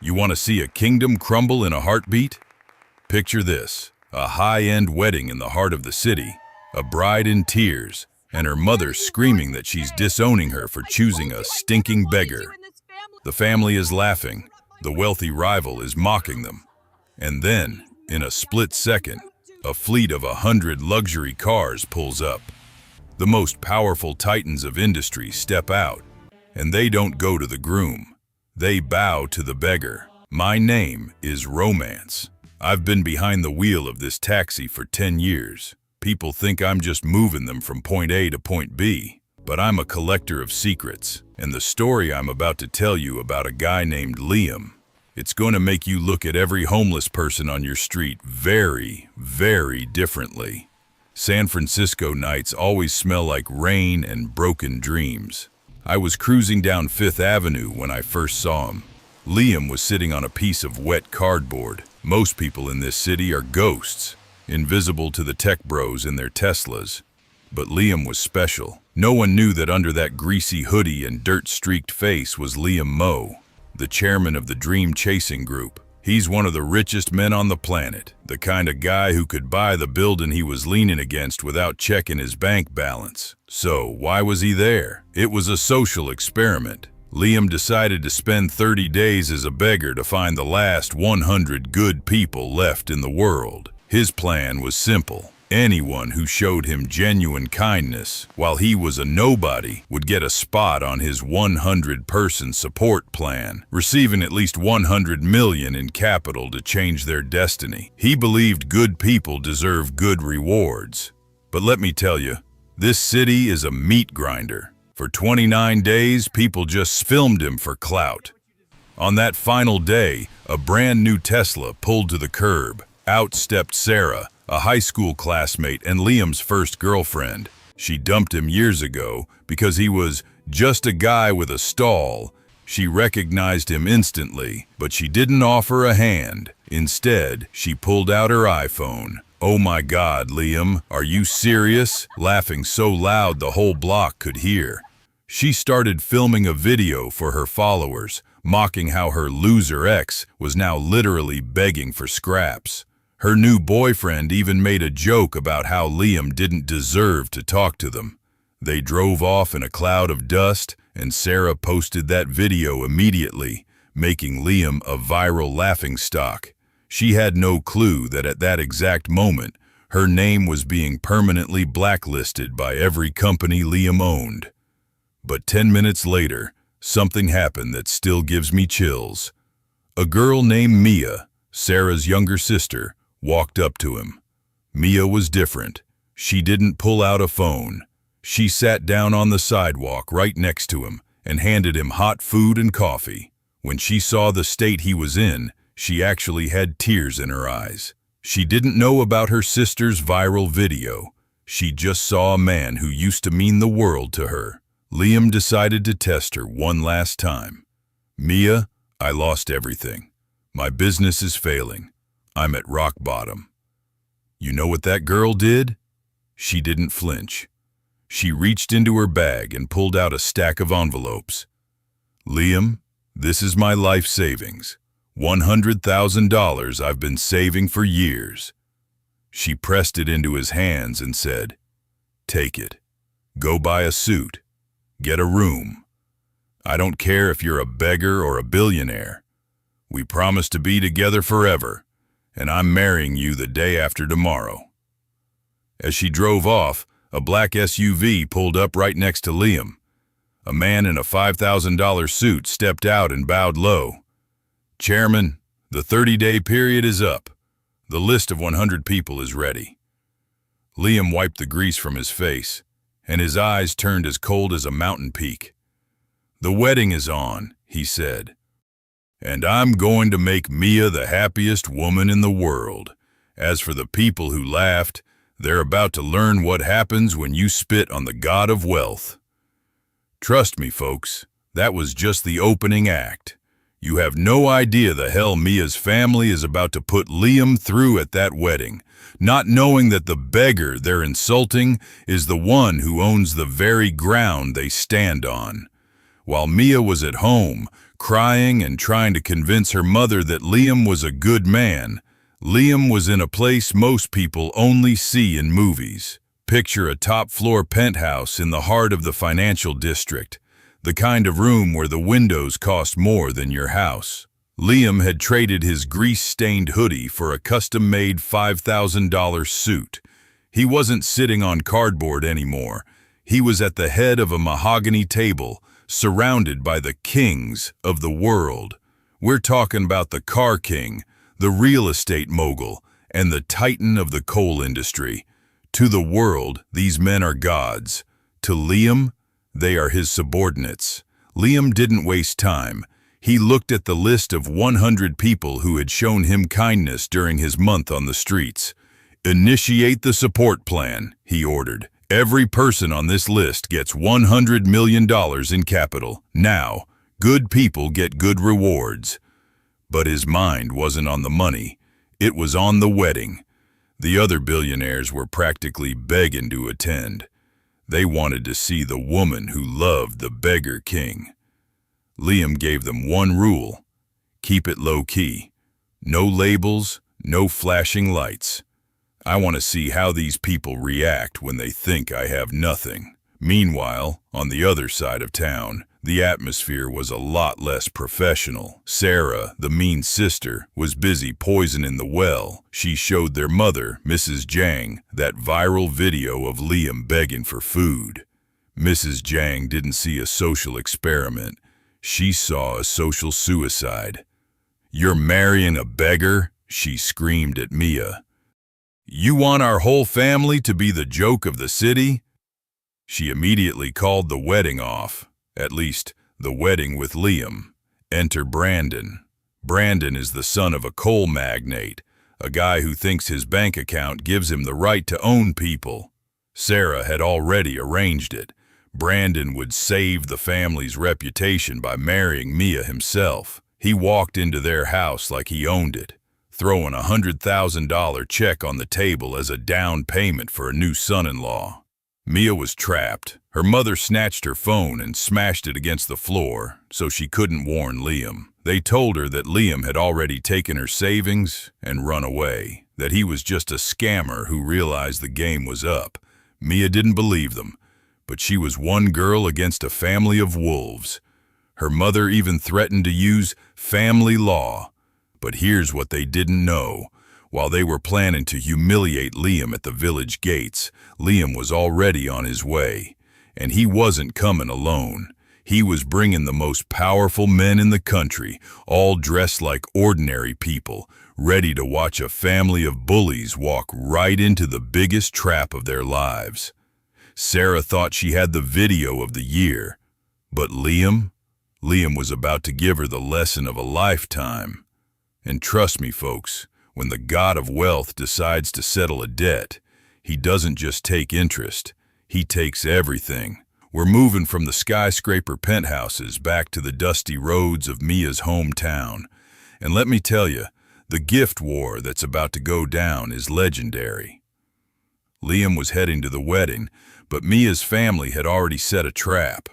You want to see a kingdom crumble in a heartbeat? Picture this, a high-end wedding in the heart of the city, a bride in tears, and her mother screaming that she's disowning her for choosing a stinking beggar. The family is laughing, the wealthy rival is mocking them. And then, in a split second, a fleet of 100 luxury cars pulls up. The most powerful titans of industry step out, and they don't go to the groom. They bow to the beggar. My name is Romance. I've been behind the wheel of this taxi for 10 years. People think I'm just moving them from point A to point B, but I'm a collector of secrets, and the story I'm about to tell you about a guy named Liam, it's going to make you look at every homeless person on your street very, very differently. San Francisco nights always smell like rain and broken dreams. I was cruising down Fifth Avenue when I first saw him. Liam was sitting on a piece of wet cardboard. Most people in this city are ghosts, invisible to the tech bros in their Teslas. But Liam was special. No one knew that under that greasy hoodie and dirt-streaked face was Liam Moe, the chairman of the Dream Chasing Group. He's one of the richest men on the planet, the kind of guy who could buy the building he was leaning against without checking his bank balance. So, why was he there? It was a social experiment. Liam decided to spend 30 days as a beggar to find the last 100 good people left in the world. His plan was simple. Anyone who showed him genuine kindness while he was a nobody would get a spot on his 100-person support plan, receiving at least $100 million in capital to change their destiny. He believed good people deserve good rewards. But let me tell you, this city is a meat grinder. For 29 days, people just filmed him for clout. On that final day, a brand new Tesla pulled to the curb. Out stepped Sarah, a high school classmate and Liam's first girlfriend. She dumped him years ago because he was just a guy with a stall. She recognized him instantly, but she didn't offer a hand. Instead, she pulled out her iPhone. "Oh my God, Liam, are you serious?" Laughing so loud the whole block could hear. She started filming a video for her followers, mocking how her loser ex was now literally begging for scraps. Her new boyfriend even made a joke about how Liam didn't deserve to talk to them. They drove off in a cloud of dust, and Sarah posted that video immediately, making Liam a viral laughingstock. She had no clue that at that exact moment, her name was being permanently blacklisted by every company Liam owned. But 10 minutes later, something happened that still gives me chills. A girl named Mia, Sarah's younger sister, walked up to him. Mia was different. She didn't pull out a phone. She sat down on the sidewalk right next to him and handed him hot food and coffee. When she saw the state he was in, she actually had tears in her eyes. She didn't know about her sister's viral video. She just saw a man who used to mean the world to her. Liam decided to test her one last time. "Mia, I lost everything. My business is failing. I'm at rock bottom." You know what that girl did? She didn't flinch. She reached into her bag and pulled out a stack of envelopes. "Liam, this is my life savings. $100,000 I've been saving for years." She pressed it into his hands and said, "Take it. Go buy a suit. Get a room. I don't care if you're a beggar or a billionaire. We promise to be together forever, and I'm marrying you the day after tomorrow." As she drove off, a black SUV pulled up right next to Liam. A man in a $5,000 suit stepped out and bowed low. "Chairman, the 30-day period is up. The list of 100 people is ready." Liam wiped the grease from his face, and his eyes turned as cold as a mountain peak. "The wedding is on," he said. "And I'm going to make Mia the happiest woman in the world. As for the people who laughed, they're about to learn what happens when you spit on the god of wealth." Trust me, folks, that was just the opening act. You have no idea the hell Mia's family is about to put Liam through at that wedding, not knowing that the beggar they're insulting is the one who owns the very ground they stand on. While Mia was at home, crying and trying to convince her mother that Liam was a good man. Liam was in a place most people only see in movies. Picture a top-floor penthouse in the heart of the financial district, the kind of room where the windows cost more than your house. Liam had traded his grease-stained hoodie for a custom-made $5,000 suit. He wasn't sitting on cardboard anymore. He was at the head of a mahogany table, surrounded by the kings of the world. We're talking about the car king, the real estate mogul, and the titan of the coal industry. To the world, these men are gods. To Liam, they are his subordinates. Liam didn't waste time. He looked at the list of 100 people who had shown him kindness during his month on the streets. "Initiate the support plan," he ordered. "Every person on this list gets $100 million in capital. Now, good people get good rewards." But his mind wasn't on the money. It was on the wedding. The other billionaires were practically begging to attend. They wanted to see the woman who loved the beggar king. Liam gave them one rule: keep it low-key. No labels, no flashing lights. I want to see how these people react when they think I have nothing. Meanwhile, on the other side of town, the atmosphere was a lot less professional. Sarah, the mean sister, was busy poisoning the well. She showed their mother, Mrs. Jang, that viral video of Liam begging for food. Mrs. Jang didn't see a social experiment. She saw a social suicide. "You're marrying a beggar?" she screamed at Mia. "You want our whole family to be the joke of the city?" She immediately called the wedding off, at least the wedding with Liam. Enter Brandon. Brandon is the son of a coal magnate, a guy who thinks his bank account gives him the right to own people. Sarah had already arranged it. Brandon would save the family's reputation by marrying Mia himself. He walked into their house like he owned it, throwing a $100,000 check on the table as a down payment for a new son-in-law. Mia was trapped. Her mother snatched her phone and smashed it against the floor so she couldn't warn Liam. They told her that Liam had already taken her savings and run away, that he was just a scammer who realized the game was up. Mia didn't believe them, but she was one girl against a family of wolves. Her mother even threatened to use family law. But here's what they didn't know. While they were planning to humiliate Liam at the village gates, Liam was already on his way. And he wasn't coming alone. He was bringing the most powerful men in the country, all dressed like ordinary people, ready to watch a family of bullies walk right into the biggest trap of their lives. Sarah thought she had the video of the year. But Liam was about to give her the lesson of a lifetime. And trust me, folks, when the god of wealth decides to settle a debt, he doesn't just take interest, he takes everything. We're moving from the skyscraper penthouses back to the dusty roads of Mia's hometown. And let me tell you, the gift war that's about to go down is legendary. Liam was heading to the wedding, but Mia's family had already set a trap.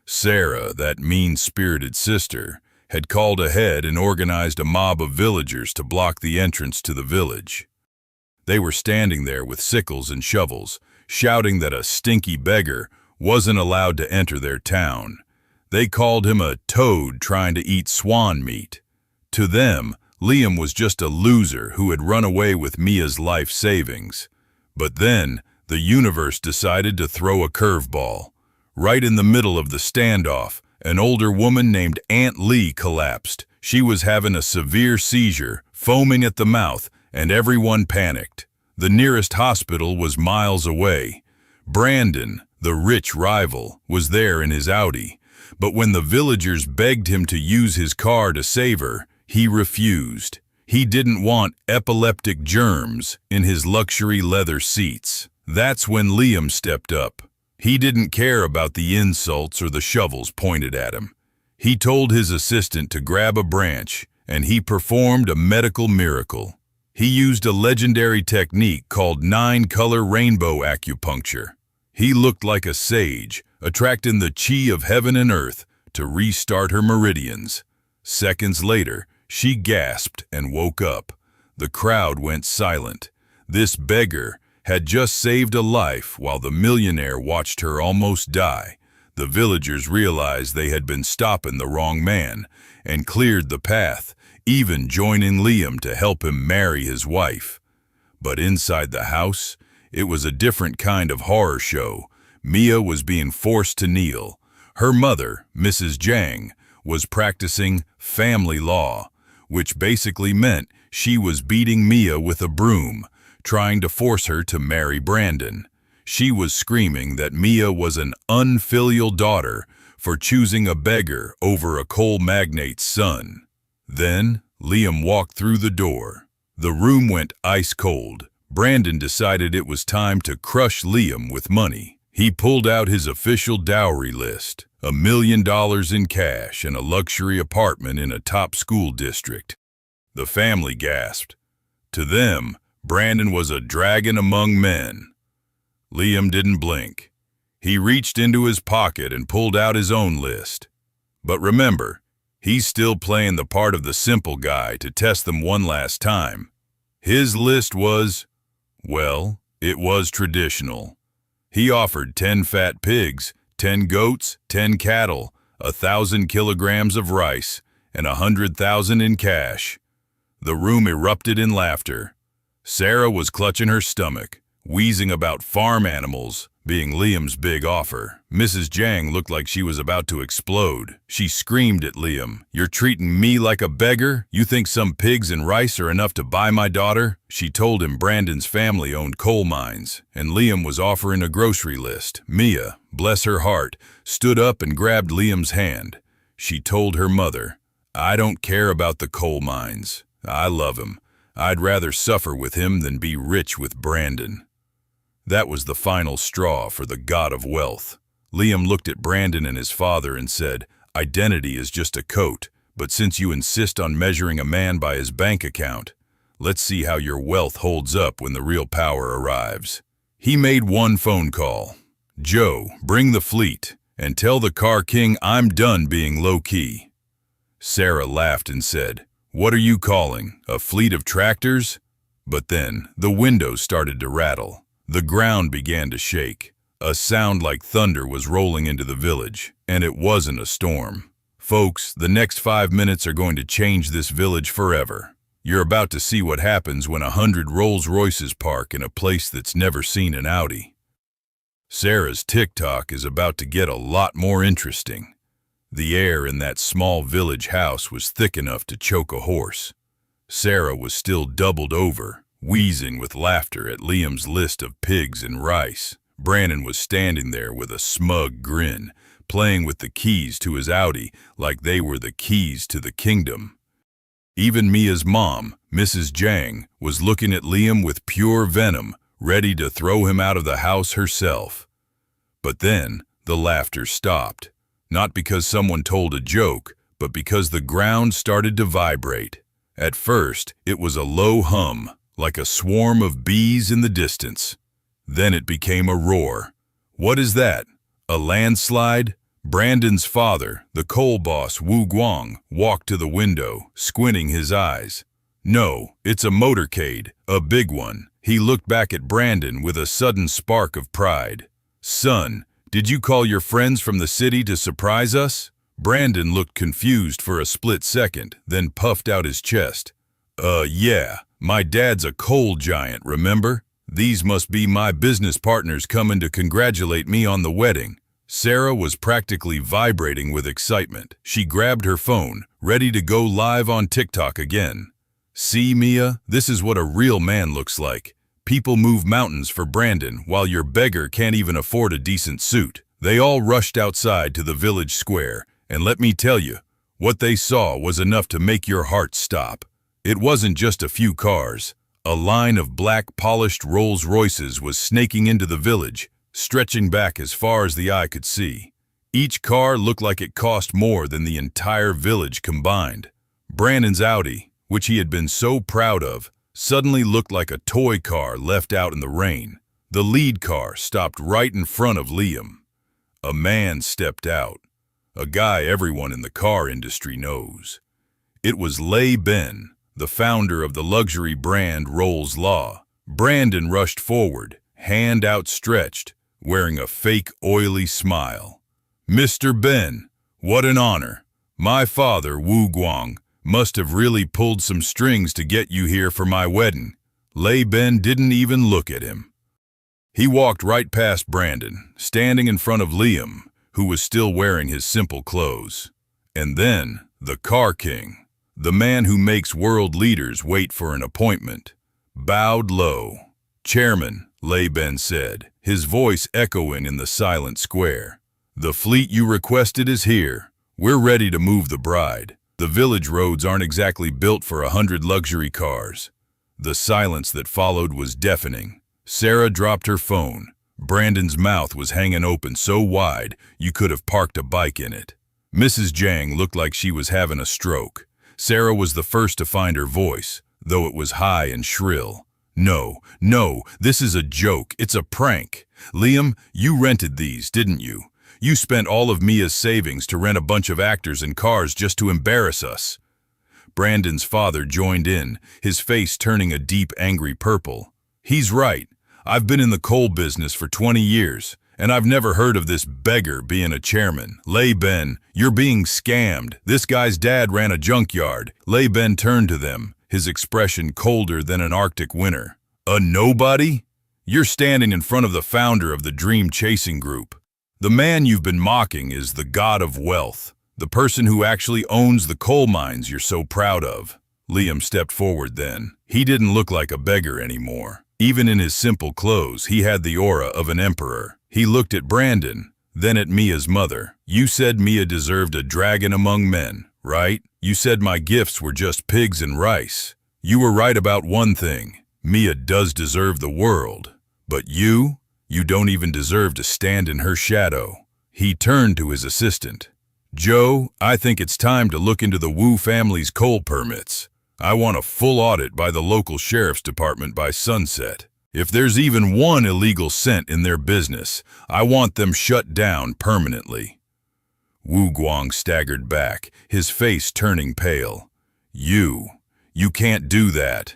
Sarah, that mean-spirited sister, had called ahead and organized a mob of villagers to block the entrance to the village. They were standing there with sickles and shovels, shouting that a stinky beggar wasn't allowed to enter their town. They called him a toad trying to eat swan meat. To them, Liam was just a loser who had run away with Mia's life savings. But then, the universe decided to throw a curveball. Right in the middle of the standoff, an older woman named Aunt Lee collapsed. She was having a severe seizure, foaming at the mouth, and everyone panicked. The nearest hospital was miles away. Brandon, the rich rival, was there in his Audi, but when the villagers begged him to use his car to save her, he refused. He didn't want epileptic germs in his luxury leather seats. That's when Liam stepped up. He didn't care about the insults or the shovels pointed at him. He told his assistant to grab a branch, and he performed a medical miracle. He used a legendary technique called 9-color rainbow acupuncture. He looked like a sage, attracting the chi of heaven and earth to restart her meridians. Seconds later, she gasped and woke up. The crowd went silent. This beggar had just saved a life while the millionaire watched her almost die. The villagers realized they had been stopping the wrong man and cleared the path, even joining Liam to help him marry his wife. But inside the house, it was a different kind of horror show. Mia was being forced to kneel. Her mother, Mrs. Jang, was practicing family law, which basically meant she was beating Mia with a broom, trying to force her to marry Brandon. She was screaming that Mia was an unfilial daughter for choosing a beggar over a coal magnate's son. Then, Liam walked through the door. The room went ice cold. Brandon decided it was time to crush Liam with money. He pulled out his official dowry list, $1 million in cash and a luxury apartment in a top school district. The family gasped. To them, Brandon was a dragon among men. Liam didn't blink. He reached into his pocket and pulled out his own list. But remember, he's still playing the part of the simple guy to test them one last time. His list was, well, it was traditional. He offered 10 fat pigs, 10 goats, 10 cattle, 1,000 kilograms of rice, and 100,000 in cash. The room erupted in laughter. Sarah was clutching her stomach, wheezing about farm animals being Liam's big offer. Mrs. Jang looked like she was about to explode. She screamed at Liam, "You're treating me like a beggar? You think some pigs and rice are enough to buy my daughter?" She told him Brandon's family owned coal mines, and Liam was offering a grocery list. Mia, bless her heart, stood up and grabbed Liam's hand. She told her mother, "I don't care about the coal mines. I love him. I'd rather suffer with him than be rich with Brandon." That was the final straw for the god of wealth. Liam looked at Brandon and his father and said, "Identity is just a coat, but since you insist on measuring a man by his bank account, let's see how your wealth holds up when the real power arrives." He made one phone call. "Joe, bring the fleet, and tell the car king I'm done being low-key." Sarah laughed and said, "What are you calling, a fleet of tractors?" But then the windows started to rattle. The ground began to shake. A sound like thunder was rolling into the village, and it wasn't a storm. Folks, the next 5 minutes are going to change this village forever. You're about to see what happens when 100 Rolls-Royces park in a place that's never seen an Audi. Sarah's TikTok is about to get a lot more interesting. The air in that small village house was thick enough to choke a horse. Sarah was still doubled over, wheezing with laughter at Liam's list of pigs and rice. Brandon was standing there with a smug grin, playing with the keys to his Audi like they were the keys to the kingdom. Even Mia's mom, Mrs. Jang, was looking at Liam with pure venom, ready to throw him out of the house herself. But then the laughter stopped, not because someone told a joke, but because the ground started to vibrate. At first, it was a low hum, like a swarm of bees in the distance. Then it became a roar. "What is that? A landslide?" Brandon's father, the coal boss Wu Guang, walked to the window, squinting his eyes. "No, it's a motorcade, a big one." He looked back at Brandon with a sudden spark of pride. "Son, did you call your friends from the city to surprise us?" Brandon looked confused for a split second, then puffed out his chest. Yeah. My dad's a coal giant, remember? These must be my business partners coming to congratulate me on the wedding." Sarah was practically vibrating with excitement. She grabbed her phone, ready to go live on TikTok again. "See, Mia, this is what a real man looks like. People move mountains for Brandon, while your beggar can't even afford a decent suit." They all rushed outside to the village square, and let me tell you, what they saw was enough to make your heart stop. It wasn't just a few cars. A line of black polished Rolls-Royces was snaking into the village, stretching back as far as the eye could see. Each car looked like it cost more than the entire village combined. Brandon's Audi, which he had been so proud of, suddenly looked like a toy car left out in the rain. The lead car stopped right in front of Liam. A man stepped out. a guy everyone in the car industry knows. It was Lay Ben, the founder of the luxury brand Rolls Law. Brandon rushed forward, hand outstretched, wearing a fake oily smile. "Mr. Ben, what an honor. My father, Wu Guang, must have really pulled some strings to get you here for my wedding." Lay Ben didn't even look at him. He walked right past Brandon, standing in front of Liam, who was still wearing his simple clothes. And then, the Car King, the man who makes world leaders wait for an appointment, bowed low. "Chairman," Lay Ben said, his voice echoing in the silent square. "The fleet you requested is here. We're ready to move the bride. The village roads aren't exactly built for 100 luxury cars." The silence that followed was deafening. Sarah dropped her phone. Brandon's mouth was hanging open so wide you could have parked a bike in it. Mrs. Jiang looked like she was having a stroke. Sarah was the first to find her voice, though it was high and shrill. No, this is a joke. It's a prank. Liam, you rented these, didn't you? You spent all of Mia's savings to rent a bunch of actors and cars just to embarrass us." Brandon's father joined in, his face turning a deep, angry purple. "He's right. I've been in the coal business for 20 years, and I've never heard of this beggar being a chairman. Lay Ben, you're being scammed. This guy's dad ran a junkyard." Lay Ben turned to them, his expression colder than an Arctic winter. "A nobody? You're standing in front of the founder of the Dream Chasing Group. The man you've been mocking is the god of wealth, the person who actually owns the coal mines you're so proud of." Liam stepped forward then. He didn't look like a beggar anymore. Even in his simple clothes, he had the aura of an emperor. He looked at Brandon, then at Mia's mother. "You said Mia deserved a dragon among men, right? You said my gifts were just pigs and rice. You were right about one thing. Mia does deserve the world. But you don't even deserve to stand in her shadow." He turned to his assistant. "Joe, I think it's time to look into the Wu family's coal permits. I want a full audit by the local sheriff's department by sunset. If there's even one illegal cent in their business, I want them shut down permanently." Wu Guang staggered back, his face turning pale. You can't do that."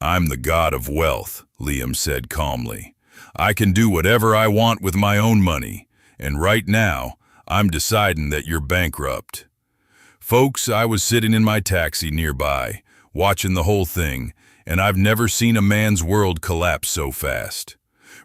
"I'm the god of wealth," Liam said calmly. "I can do whatever I want with my own money, and right now, I'm deciding that you're bankrupt." Folks, I was sitting in my taxi nearby, watching the whole thing, and I've never seen a man's world collapse so fast.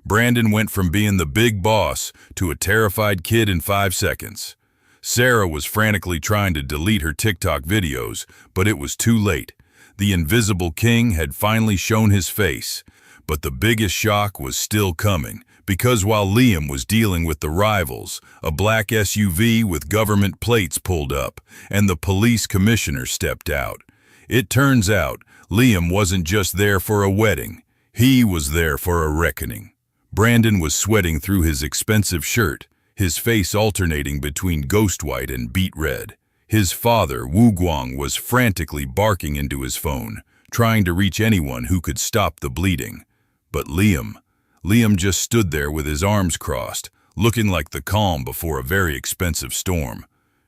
Brandon went from being the big boss to a terrified kid in 5 seconds. Sarah was frantically trying to delete her TikTok videos, but it was too late. The invisible king had finally shown his face, but the biggest shock was still coming, because while Liam was dealing with the rivals, a black SUV with government plates pulled up, and the police commissioner stepped out. It turns out, Liam wasn't just there for a wedding, he was there for a reckoning. Brandon was sweating through his expensive shirt, his face alternating between ghost white and beet red. His father, Wu Guang, was frantically barking into his phone, trying to reach anyone who could stop the bleeding. But Liam just stood there with his arms crossed, looking like the calm before a very expensive storm.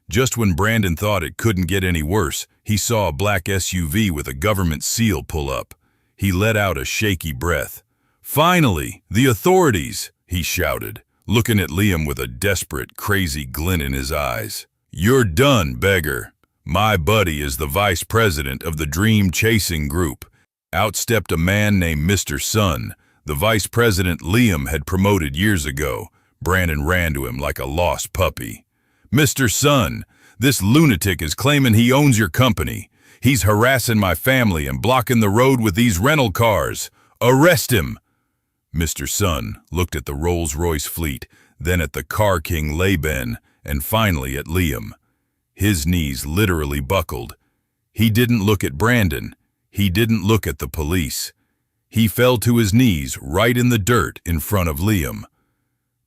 Just when Brandon thought it couldn't get any worse, he saw a black SUV with a government seal pull up. He let out a shaky breath. "Finally, the authorities!" he shouted, looking at Liam with a desperate, crazy glint in his eyes. "You're done, beggar. My buddy is the vice president of the Dream Chasing Group." Out stepped a man named Mr. Sun, the vice president Liam had promoted years ago. Brandon ran to him like a lost puppy. "Mr. Sun, this lunatic is claiming he owns your company. He's harassing my family and blocking the road with these rental cars. Arrest him!" Mr. Sun looked at the Rolls-Royce fleet, then at the Car King Lay Ben, and finally at Liam. His knees literally buckled. He didn't look at Brandon. He didn't look at the police. He fell to his knees right in the dirt in front of Liam.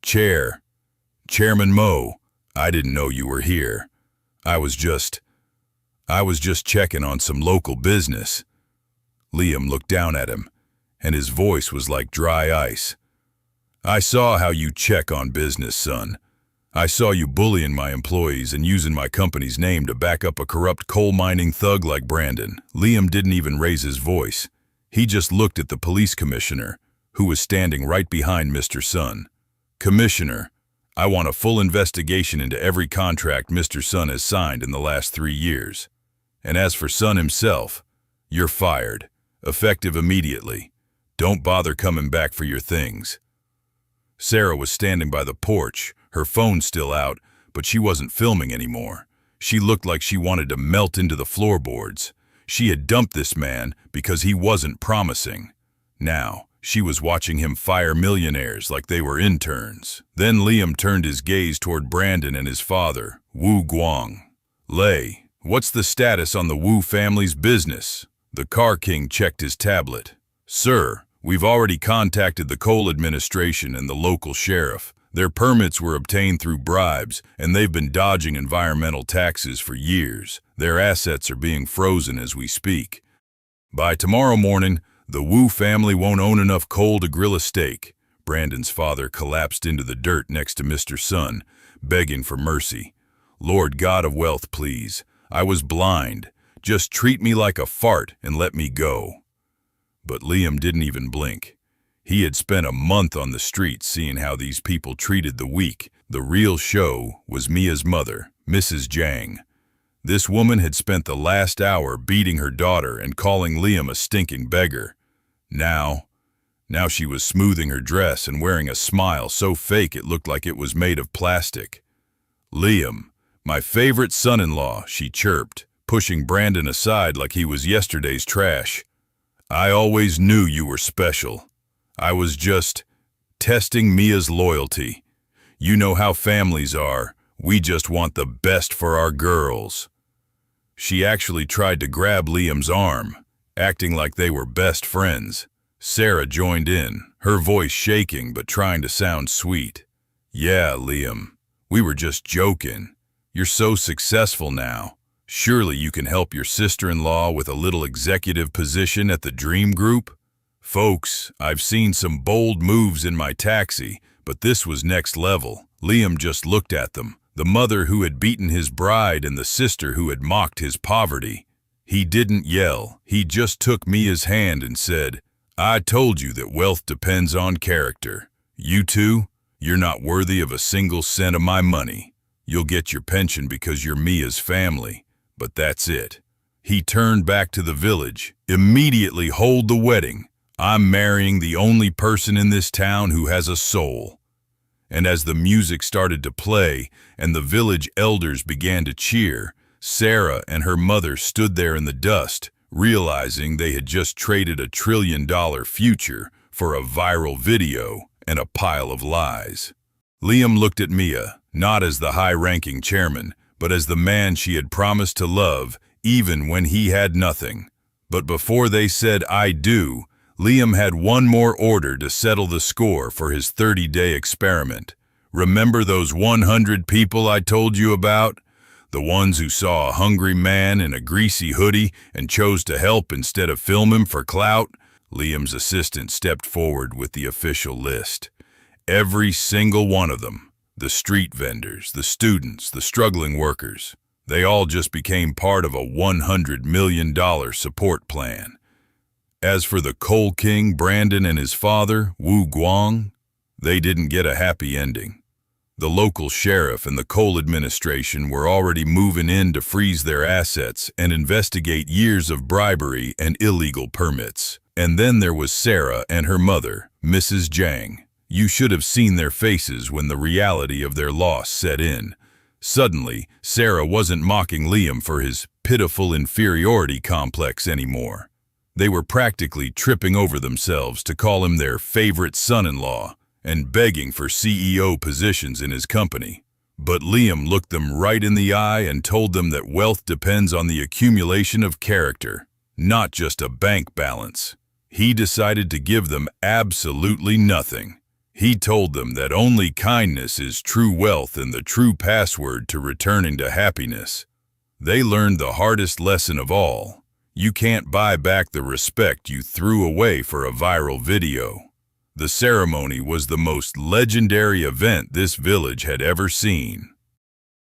Chairman Mo, I didn't know you were here. I was just checking on some local business." Liam looked down at him, and his voice was like dry ice. "I saw how you check on business, son. I saw you bullying my employees and using my company's name to back up a corrupt coal mining thug like Brandon. Liam didn't even raise his voice. He just looked at the police commissioner, who was standing right behind Mr. Sun. Commissioner, I want a full investigation into every contract Mr. Sun has signed in the last 3 years. And as for Sun himself, you're fired, effective immediately. Don't bother coming back for your things. Sarah was standing by the porch, her phone still out, but she wasn't filming anymore. She looked like she wanted to melt into the floorboards. She had dumped this man because he wasn't promising. Now, she was watching him fire millionaires like they were interns. Then Liam turned his gaze toward Brandon and his father, Wu Guang. Lei, what's the status on the Wu family's business? The car king checked his tablet. Sir, we've already contacted the coal administration and the local sheriff. Their permits were obtained through bribes, and they've been dodging environmental taxes for years. Their assets are being frozen as we speak. By tomorrow morning, the Wu family won't own enough coal to grill a steak. Brandon's father collapsed into the dirt next to Mr. Sun, begging for mercy. Lord God of wealth, please. I was blind. Just treat me like a fart and let me go. But Liam didn't even blink. He had spent a month on the streets seeing how these people treated the weak. The real show was Mia's mother, Mrs. Jiang. This woman had spent the last hour beating her daughter and calling Liam a stinking beggar. Now she was smoothing her dress and wearing a smile so fake it looked like it was made of plastic. Liam, my favorite son-in-law, she chirped, pushing Brandon aside like he was yesterday's trash. I always knew you were special. I was just testing Mia's loyalty. You know how families are. We just want the best for our girls. She actually tried to grab Liam's arm, acting like they were best friends. Sarah joined in, her voice shaking but trying to sound sweet. Yeah, Liam, we were just joking. You're so successful now. Surely you can help your sister-in-law with a little executive position at the Dream Group? Folks, I've seen some bold moves in my taxi, but this was next level. Liam just looked at them, the mother who had beaten his bride and the sister who had mocked his poverty. He didn't yell. He just took Mia's hand and said, I told you that wealth depends on character. You two, you're not worthy of a single cent of my money. You'll get your pension because you're Mia's family, but that's it. He turned back to the village. Immediately hold the wedding. I'm marrying the only person in this town who has a soul. And as the music started to play and the village elders began to cheer, Sarah and her mother stood there in the dust, realizing they had just traded $1 trillion future for a viral video and a pile of lies. Liam looked at Mia, not as the high-ranking chairman, but as the man she had promised to love, even when he had nothing. But before they said, I do, Liam had one more order to settle the score for his 30-day experiment. Remember those 100 people I told you about? The ones who saw a hungry man in a greasy hoodie and chose to help instead of film him for clout? Liam's assistant stepped forward with the official list. Every single one of them. The street vendors, the students, the struggling workers. They all just became part of a $100 million support plan. As for the coal king, Brandon, and his father, Wu Guang, they didn't get a happy ending. The local sheriff and the coal administration were already moving in to freeze their assets and investigate years of bribery and illegal permits. And then there was Sarah and her mother, Mrs. Jiang. You should have seen their faces when the reality of their loss set in. Suddenly, Sarah wasn't mocking Liam for his pitiful inferiority complex anymore. They were practically tripping over themselves to call him their favorite son-in-law and begging for CEO positions in his company. But Liam looked them right in the eye and told them that wealth depends on the accumulation of character, not just a bank balance. He decided to give them absolutely nothing. He told them that only kindness is true wealth and the true password to returning to happiness. They learned the hardest lesson of all. You can't buy back the respect you threw away for a viral video. The ceremony was the most legendary event this village had ever seen.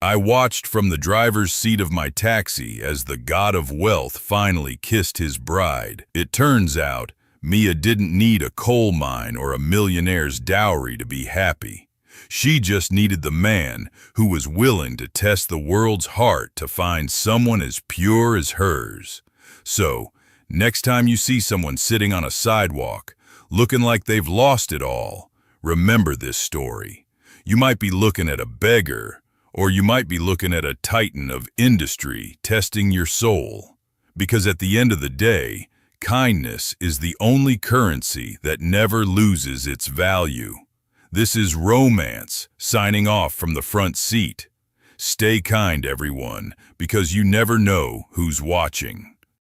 I watched from the driver's seat of my taxi as the god of wealth finally kissed his bride. It turns out, Mia didn't need a coal mine or a millionaire's dowry to be happy. She just needed the man who was willing to test the world's heart to find someone as pure as hers. So, next time you see someone sitting on a sidewalk, looking like they've lost it all, remember this story. You might be looking at a beggar, or you might be looking at a titan of industry testing your soul. Because at the end of the day, kindness is the only currency that never loses its value. This is Romance, signing off from the front seat. Stay kind, everyone, because you never know who's watching.